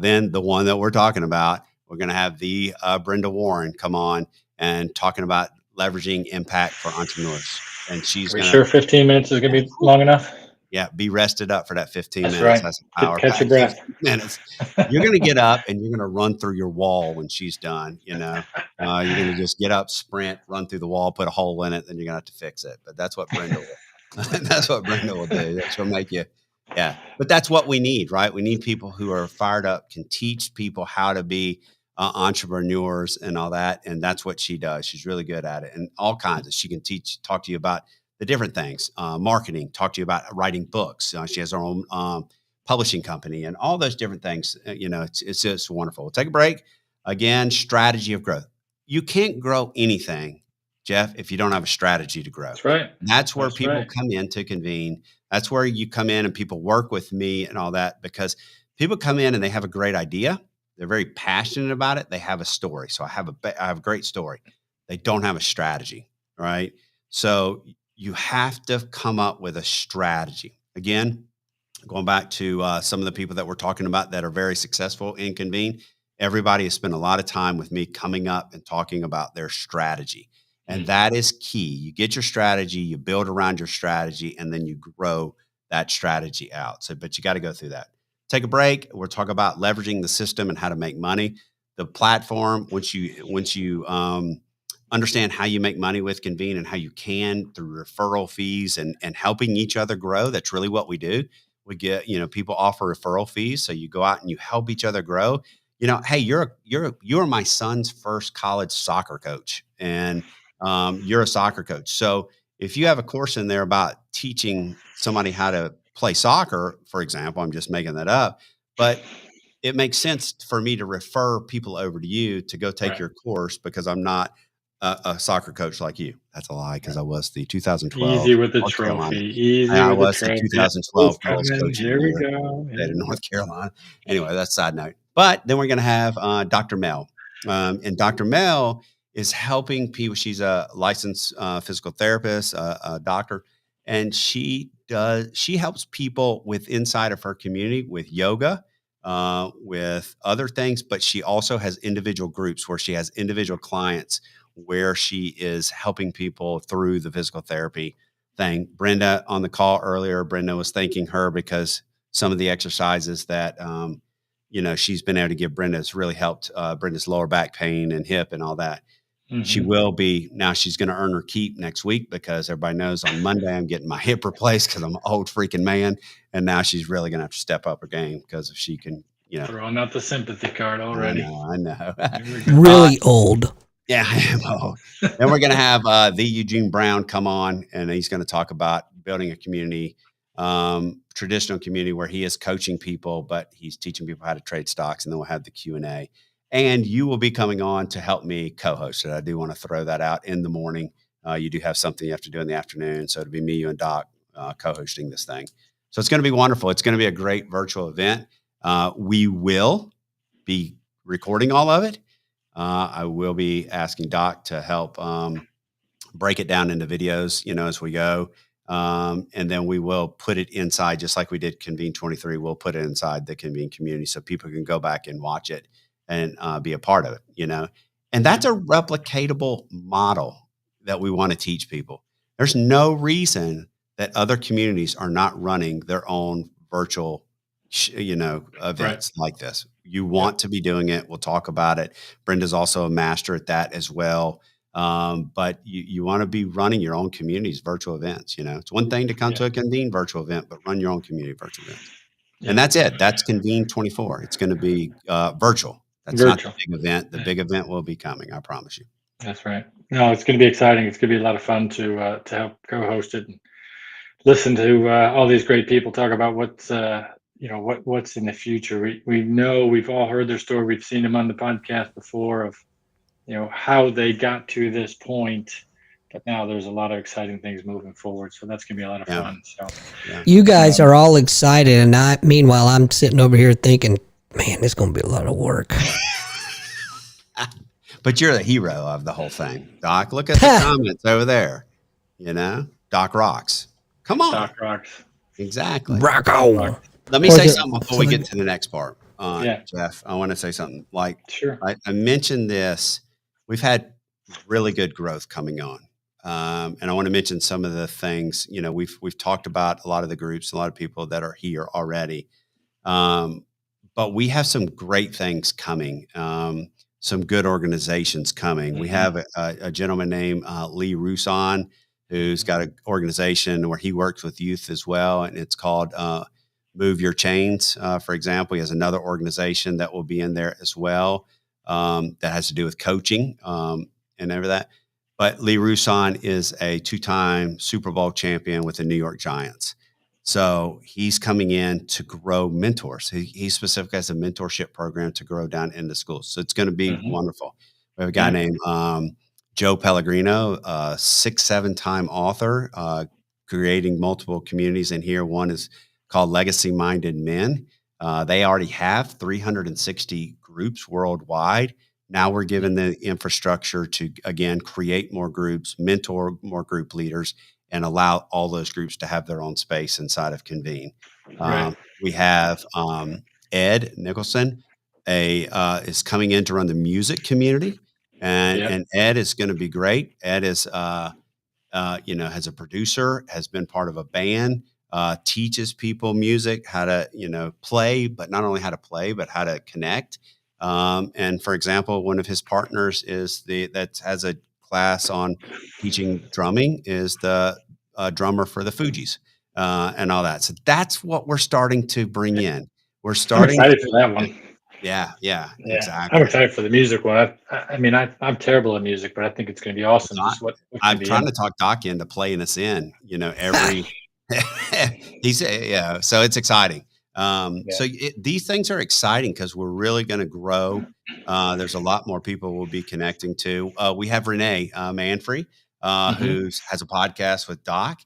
Then the one that we're talking about, we're going to have the Brenda Warren come on and talking about leveraging impact for entrepreneurs. And she's going to. Sure 15 minutes is going to be long enough? Yeah, be rested up for that 15 minutes. Right. That's an hour. Catch your breath. Minutes. You're going to get up and you're going to run through your wall when she's done. You're going to just get up, sprint, run through the wall, put a hole in it, then you're going to have to fix it. But that's what Brenda will. That's what Brenda will do. She'll make you. Yeah. But that's what we need, right? We need people who are fired up, can teach people how to be entrepreneurs and all that. And that's what she does. She's really good at it. And all kinds of, she can talk to you about the different things, marketing, talk to you about writing books. She has her own publishing company and all those different things. It's just wonderful. We'll take a break. Again, strategy of growth. You can't grow anything, Jeff, if you don't have a strategy to grow. That's right. That's where people come in to Convene. That's where you come in and people work with me and all that, because people come in and they have a great idea. They're very passionate about it. They have a story. So I have a great story. They don't have a strategy, right? So you have to come up with a strategy. Again, going back to some of the people that we're talking about that are very successful in Convene, everybody has spent a lot of time with me coming up and talking about their strategy. And that is key. You get your strategy, you build around your strategy, and then you grow that strategy out. But you got to go through that. Take a break. We'll talk about leveraging the system and how to make money. The platform, once you understand how you make money with Convene and how you can through referral fees and helping each other grow. That's really what we do. We get, people offer referral fees. So you go out and you help each other grow. Hey, you're my son's first college soccer coach and you're a soccer coach. So if you have a course in there about teaching somebody how to play soccer, for example, I'm just making that up, but it makes sense for me to refer people over to you to go take your course because I'm not a soccer coach like you. That's a lie because I was the 2012. Easy with the trophy. I was the 2012 girls coach. Here we go. In North Carolina. Anyway, that's a side note. But then we're going to have Dr. Mel. And Dr. Mel is helping people. She's a licensed physical therapist, a doctor, and she helps people inside of her community with yoga, with other things, but she also has individual groups where she has individual clients where she is helping people through the physical therapy thing. Brenda on the call earlier, Brenda was thanking her because some of the exercises that, she's been able to give Brenda has really helped Brenda's lower back pain and hip and all that. She will be, now she's going to earn her keep next week because everybody knows on Monday I'm getting my hip replaced because I'm an old freaking man. And now she's really going to have to step up her game because if she can Throwing out the sympathy card already. I know. Really old. Yeah, I am old. Then we're going to have the Eugene Brown come on, and he's going to talk about building a community, traditional community where he is coaching people, but he's teaching people how to trade stocks. And then we'll have the Q&A. And you will be coming on to help me co-host it. I do want to throw that out in the morning. You do have something you have to do in the afternoon. So it'll be me, you, and Doc co-hosting this thing. So it's going to be wonderful. It's going to be a great virtual event. We will be recording all of it. I will be asking Doc to help break it down into videos, as we go. And then we will put it inside, just like we did Convene 23. We'll put it inside the Convene community so people can go back and watch it and be a part of it, And that's a replicatable model that we want to teach people. There's no reason that other communities are not running their own virtual events like this. You want to be doing it. We'll talk about it. Brenda's also a master at that as well. But you want to be running your own community's virtual events. It's one thing to come to a Convene virtual event, but run your own community virtual events. And that's it. That's Convene 24. It's going to be virtual. That's not the big event. The big event will be coming. I promise you. That's right. No, it's going to be exciting. It's going to be a lot of fun to help co-host it and listen to all these great people talk about what's what's in the future. We know, we've all heard their story. We've seen them on the podcast before of, how they got to this point. But now there's a lot of exciting things moving forward. So that's going to be a lot of fun. So you guys are all excited. And meanwhile, I'm sitting over here thinking, man, it's going to be a lot of work. But you're the hero of the whole thing, Doc. Look at the comments over there. Doc rocks. Come on. Doc rocks. Exactly. Rock on. Let me say something before we get to the next part. Jeff, I want to say something. Sure. I mentioned this. We've had really good growth coming on. And I want to mention some of the things, we've talked about a lot of the groups, a lot of people that are here already. But we have some great things coming. Some good organizations coming. Mm-hmm. We have a gentleman named Lee Rusan, who's got an organization where he works with youth as well. And it's called Move Your Chains, for example. He has another organization that will be in there as well that has to do with coaching and everything that. But Lee Rusan is a 2-time Super Bowl champion with the New York Giants. So he's coming in to grow mentors. He specifically has a mentorship program to grow down into schools. So it's going to be wonderful. We have a guy named Joe Pellegrino, a 6-7-time author, creating multiple communities in here. One is called Legacy Minded Men. They already have 360 groups worldwide. Now we're given the infrastructure to, again, create more groups, mentor more group leaders, and allow all those groups to have their own space inside of Convene. Right. We have Ed Nicholson is coming in to run the music community, and Ed is going to be great. Ed is, has a producer, has been part of a band, teaches people music, how to, play, but not only how to play, but how to connect. And for example, one of his partners is that has a class on teaching drumming is the drummer for the Fugees and all that. So that's what we're starting to bring in. I'm excited for that one. Yeah, exactly. I'm excited for the music one. I'm terrible at music, but I think it's going to be awesome. I'm trying to talk Doc into playing us in, every. So it's exciting. So these things are exciting because we're really going to grow. There's a lot more people we'll be connecting to. We have Renee Manfrey, who has a podcast with Doc.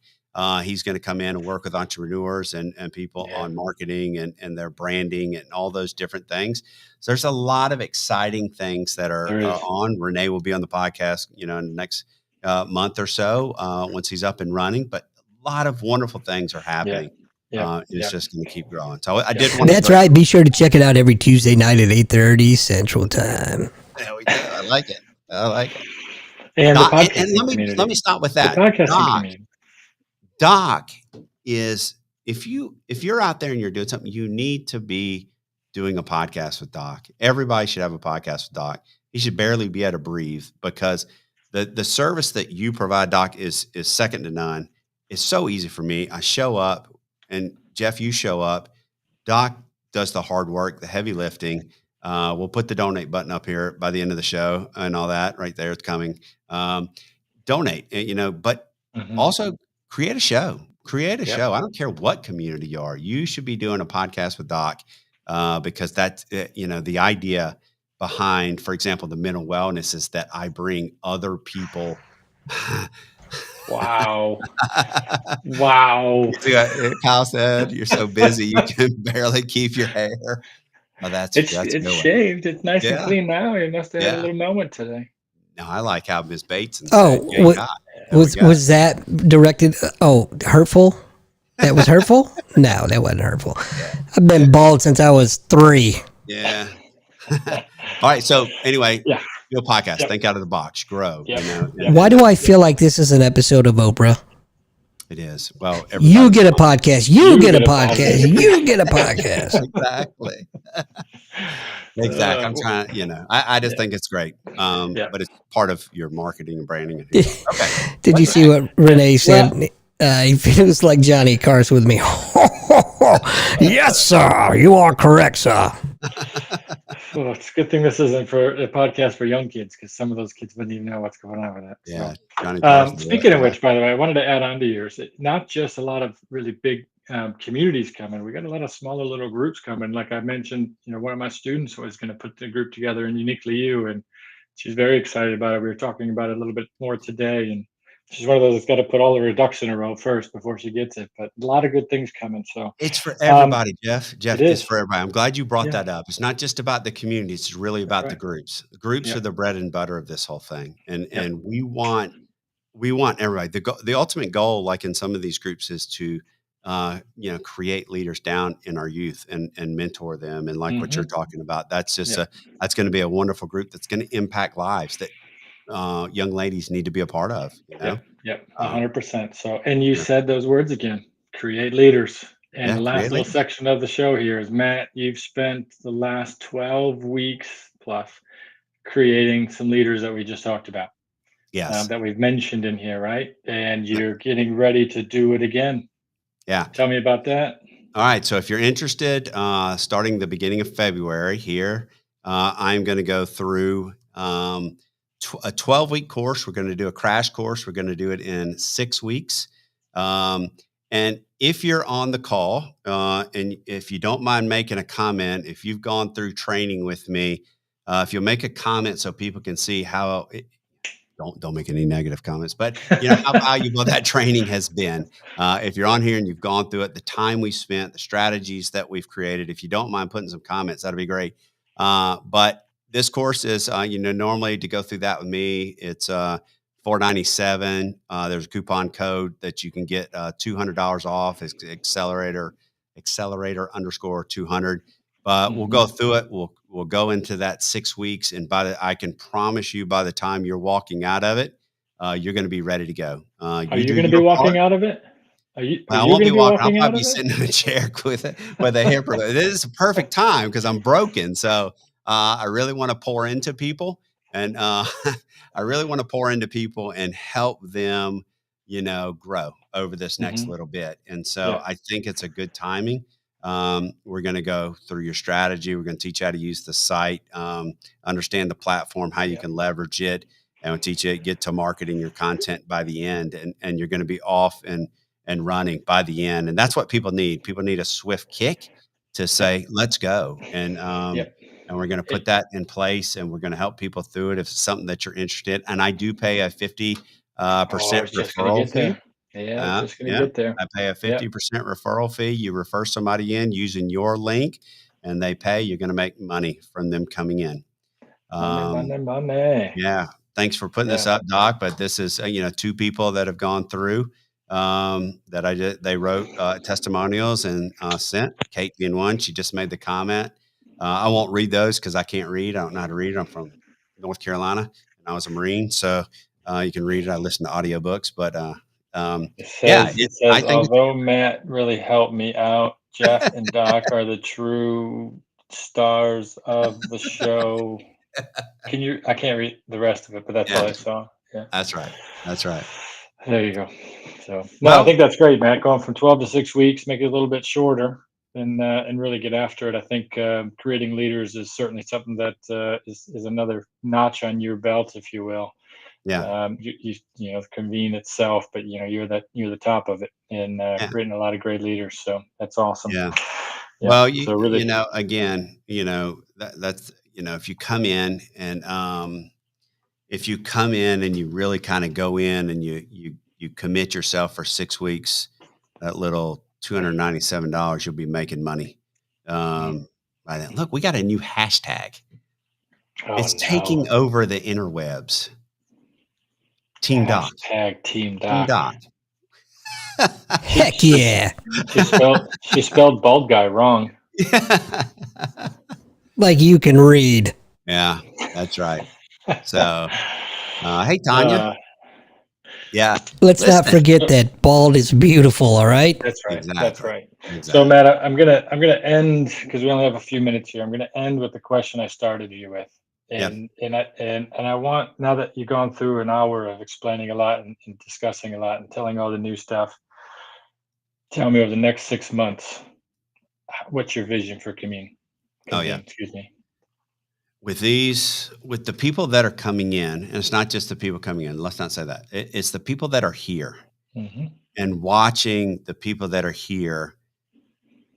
He's going to come in and work with entrepreneurs and people on marketing and their branding and all those different things. So there's a lot of exciting things that are on. Renee will be on the podcast, in the next month or so once he's up and running. But a lot of wonderful things are happening. It's just going to keep growing. So I did want That's right. Be sure to check it out every Tuesday night at 8:30 Central Time. There we go. I like it. And Doc, the podcasting and let me stop with that. Doc is if you're out there and you're doing something, you need to be doing a podcast with Doc. Everybody should have a podcast with Doc. He should barely be able to breathe because the service that you provide, Doc, is second to none. It's so easy for me. I show up, and Jeff, you show up. Doc does the hard work, the heavy lifting. We'll put the donate button up here by the end of the show and all that right there. It's coming. Donate, but Mhm. also create a show. Create a Yep. show. I don't care what community you are. You should be doing a podcast with Doc because that's, the idea behind, for example, the mental wellness is that I bring other people. Wow. Wow. You see what Kyle said? You're so busy you can barely keep your hair. Oh, that's a It's good one. shaved. It's nice and Yeah, clean now. You must have had a yeah. little moment today. No, I like how Miss Bateson Oh, said, "Yeah, God, there we go." was that directed? Oh, hurtful? That was hurtful? No, that wasn't hurtful. Yeah, I've yeah, been bald since I was 3. yeah. All right. So anyway, Yeah. do a podcast. Yep. Think out of the box. Grow. Yep. And Why do I feel like this is an episode of Oprah? it is. Well, You everybody. get a podcast. You get a podcast. You get a podcast. Exactly. Exactly. I'm trying. I just think it's great. Yeah. But it's part of your marketing and branding. And okay. Did you see what Renee said? He feels like Johnny Cars with me. Yes, sir. You are correct, sir. Well, it's a good thing this isn't for a podcast for young kids because some of those kids wouldn't even know what's going on with that. Yeah. So, Johnny Carson. speaking of which, by the way, I wanted to add on to yours. Not just a lot of really big communities coming. We got a lot of smaller little groups coming. Like I mentioned, one of my students was going to put the group together in Uniquely You, and she's very excited about it. We were talking about it a little bit more today, and she's one of those that's got to put all of her ducks in a row first before she gets it. But a lot of good things coming. So it's for everybody, Jeff. it It's is. for everybody. I'm glad you brought Yeah. that up. It's not just about the community. It's really about the right. groups. The groups Yep. are the bread and butter of this whole thing. And Yep. and we want everybody. The ultimate goal, like in some of these groups, is to create leaders down in our youth and mentor them. And like what you're talking about, that's just Yep. that's going to be a wonderful group that's going to impact lives that young ladies need to be a part of. Yep. 100%. So, and you said those words again, create leaders. And Yeah, the last create little leaders. section of the show here is, Matt, you've spent the last 12 weeks plus creating some leaders that we just talked about, Yes. that we've mentioned in here, right? And you're getting ready to do it again. Yeah. Tell me about that. All right. So if you're interested, starting the beginning of February here, I'm going to go through a 12-week course. We're going to do a crash course. We're going to do it in 6 weeks. And if you're on the call, and if you don't mind making a comment, if you've gone through training with me, if you'll make a comment so people can see how don't make any negative comments, but how valuable that training has been. If you're on here and you've gone through it, the time we spent, the strategies that we've created, if you don't mind putting some comments, that'd be great. But this course is, normally to go through that with me, it's $497. There's a coupon code that you can get $200 off. It's accelerator _200. But we'll go through it. We'll go into that 6 weeks, and I can promise you, by the time you're walking out of it, you're going to be ready to go. Are you going to be walking out of it? I won't be walking. I'll probably be sitting in a chair with a hair. This is a perfect time because I'm broken. So I really want to pour into people, and I really want to pour into people and help them, grow over this next little bit. And so I think it's a good timing. We're going to go through your strategy. We're going to teach you how to use the site, understand the platform, how you can leverage it, and we'll teach you get to marketing your content by the end. And you're going to be off and running by the end. And that's what people need. People need a swift kick to say, let's go. And we're going to put that in place, and we're going to help people through it if it's something that you're interested in. And I do pay a 50% referral fee. Yeah, just going to get there. I pay a 50% referral fee. You refer somebody in using your link, and they pay. You're going to make money from them coming in. Money. Yeah. Thanks for putting this up, Doc. But this is, 2 people that have gone through that they wrote testimonials and sent. Kate being one. She just made the comment. I won't read those because I can't read. I don't know how to read. I'm from North Carolina, and I was a Marine. So you can read it. I listen to audiobooks, but it says, although Matt really helped me out, Jeff and Doc are the true stars of the show. I can't read the rest of it, but that's all I saw. Yeah. That's right. There you go. So I think that's great, Matt. Going from 12 to 6 weeks, make it a little bit shorter. and really get after it. I think creating leaders is certainly something that is another notch on your belt, if you will. Yeah. You know, Convene itself, but you know, you're the top of it, and Yeah. creating a lot of great leaders. So that's awesome. Yeah. Yeah. Well, So really, you know, again, you know, that's, you know, if you come in and, if you come in and you really kind of go in and you commit yourself for 6 weeks, that little $297, you'll be making money. By then. Look, we got a new hashtag. oh It's no, taking over the interwebs. Team Doc. hashtag Team Team Doc. Doc. Heck yeah. She spelled bald guy wrong. Like you can read. Yeah, that's right. So, hey, Tanya. Yeah. Let's not Listen. forget that bald is beautiful, all right? That's right. Exactly. That's right. Exactly. So Matt, I'm gonna end, because we only have a few minutes here. I'm gonna end with the question I started you with. And I want, now that you've gone through an hour of explaining a lot and discussing a lot and telling all the new stuff, tell me over the next 6 months, what's your vision for Convene? Oh, yeah. Excuse me. With the people that are coming in, and it's not just the people coming in, let's not say that. It's the people that are here, and watching the people that are here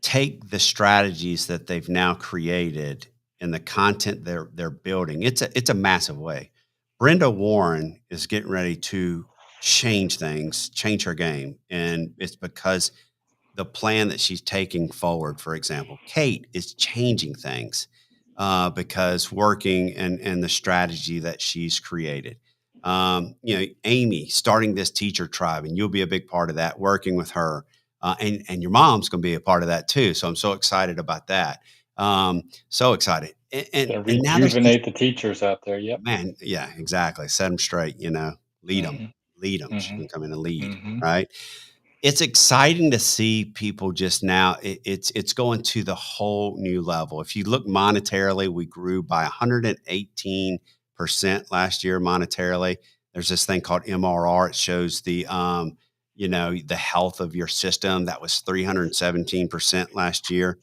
take the strategies that they've now created and the content they're building. It's a massive way. Brenda Warren is getting ready to change things, change her game. And it's because the plan that she's taking forward, for example, Kate is changing things because working and the strategy that she's created. You know, Amy starting this teacher tribe, and you'll be a big part of that, working with her. And your mom's going to be a part of that too. So I'm so excited about that. So excited. And now rejuvenate the teachers out there. Yep. Man, yeah, exactly. Set them straight, you know, lead them. She's going to come in and lead, right? It's exciting to see people just now. It's going to the whole new level. If you look monetarily, we grew by 118% last year monetarily. There's this thing called MRR. It shows the, you know, the health of your system. That was 317% last year.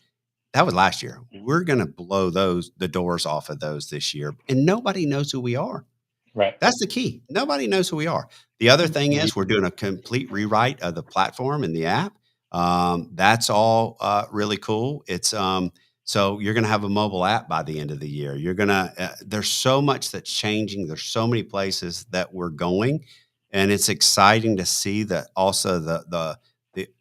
That was last year. We're going to blow the doors off of those this year, and nobody knows who we are. Right. That's the key. Nobody knows who we are. The other thing is we're doing a complete rewrite of the platform and the app. That's all really cool. It's so you're going to have a mobile app by the end of the year. You're going to there's so much that's changing. There's so many places that we're going, and it's exciting to see that also the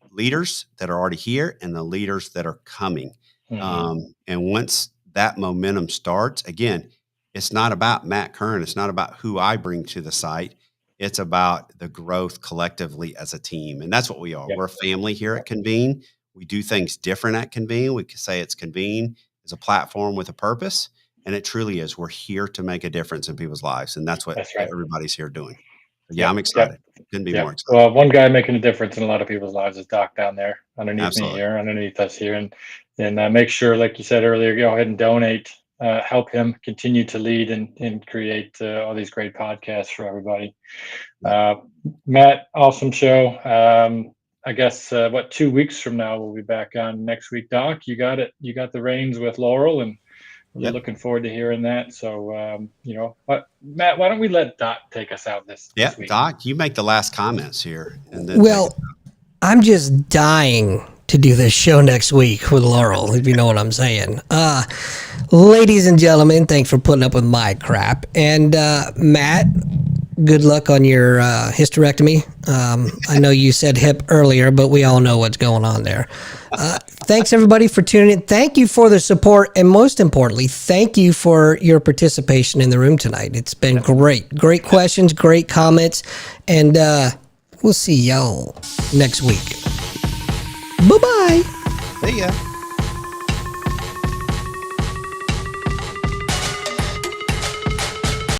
leaders that are already here and the leaders that are coming. And once that momentum starts, again, it's not about Matt Kern. It's not about who I bring to the site. It's about the growth collectively as a team. And that's what we are. Yep. We're a family here at Convene. We do things different at Convene. We could say it's Convene is a platform with a purpose. And it truly is. We're here to make a difference in people's lives. And that's what everybody's here doing. So, yeah, I'm excited. Couldn't be more excited. Well, one guy making a difference in a lot of people's lives is Doc down there underneath me here, underneath us here. And make sure, like you said earlier, go ahead and donate. Help him continue to lead and create all these great podcasts for everybody. Matt, awesome show. I guess 2 weeks from now we'll be back on next week. Doc, you got it. You got the reins with Laurel, and we're looking forward to hearing that. So you know, Matt, why don't we let Doc take us out this week? Doc, you make the last comments here. And then I'm just dying to do this show next week with Laurel, if you know what I'm saying. Ladies and gentlemen, thanks for putting up with my crap. And Matt, good luck on your hysterectomy. I know you said hip earlier, but we all know what's going on there. Thanks, everybody, for tuning in. Thank you for the support. And most importantly, thank you for your participation in the room tonight. It's been great. Great questions, great comments. And we'll see y'all next week. Bye-bye. See ya.